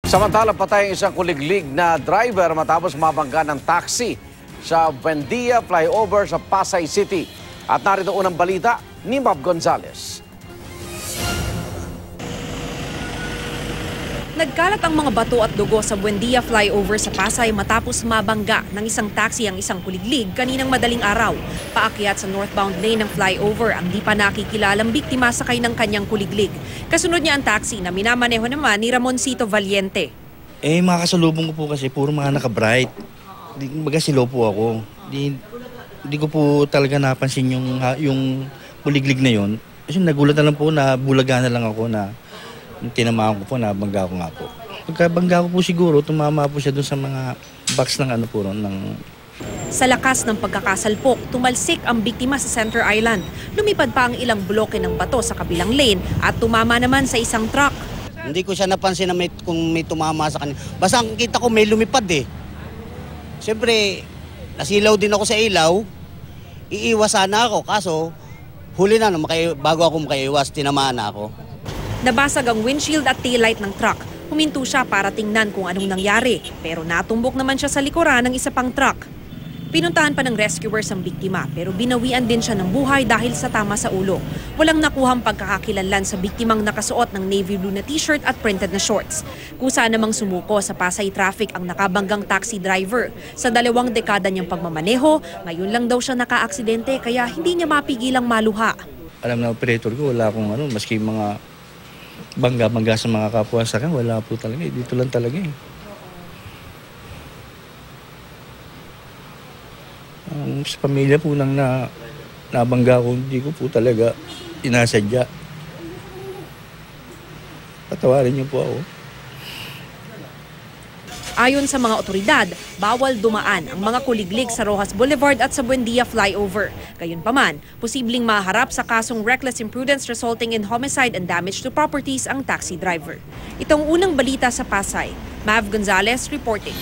Samantala, patay ang isang kuliglig na driver matapos mabangga ng taxi sa Buendia flyover sa Pasay City. At narito unang balita ni Bob Gonzales. Nagkalat ang mga bato at dugo sa Buendia flyover sa Pasay matapos mabangga ng isang taxi ang isang kuliglig kaninang madaling araw. Paakyat sa northbound lane ng flyover ang di pa nakikilalang biktima sakay ng kanyang kuliglig. Kasunod niya ang taxi na minamaneho naman ni Ramoncito Valiente. Mga kasalubong ko po kasi puro mga naka-bright. Baga silo po ako. Di ko po talaga napansin yung kuliglig na yon. Kasi nagulat na lang po na bulaga na lang ako na tinamaan ko po, nabangga ko nga po. Pagkabangga ko po siguro, tumama po siya doon sa mga box ng Sa lakas ng pagkakasalpok, tumalsik ang biktima sa Center Island. Lumipad pa ang ilang bloke ng bato sa kabilang lane at tumama naman sa isang truck. Hindi ko siya napansin na kung may tumama sa kanya. Basta ang kita ko may lumipad eh. Siyempre, nasilaw din ako sa ilaw. Iiwas sana ako, kaso huli na, bago ako makaiwas, tinamaan na ako. Nabasag ang windshield at taillight ng truck. Huminto siya para tingnan kung anong nangyari, pero natumbok naman siya sa likuran ng isa pang truck. Pinuntahan pa ng rescuers ang biktima, pero binawian din siya ng buhay dahil sa tama sa ulo. Walang nakuhang pagkakakilanlan sa biktimang nakasuot ng navy blue na t-shirt at printed na shorts. Kusa namang sumuko sa Pasay traffic ang nakabanggang taxi driver. Sa 2 dekada niyang pagmamaneho, ngayon lang daw siya naka-aksidente kaya hindi niya mapigilang maluha. Alam na operator ko, wala akong maski mga bangga sa mga kapwa sa akin, wala po talaga. Dito lang talaga eh. Sa pamilya po nang nabangga ko, hindi ko po talaga inasadya. Patawarin niyo po ako. Ayon sa mga otoridad, bawal dumaan ang mga kuliglig sa Rojas Boulevard at sa Buendia flyover. Gayunpaman, posibleng maharap sa kasong reckless imprudence resulting in homicide and damage to properties ang taxi driver. Itong unang balita sa Pasay. Mav Gonzales reporting.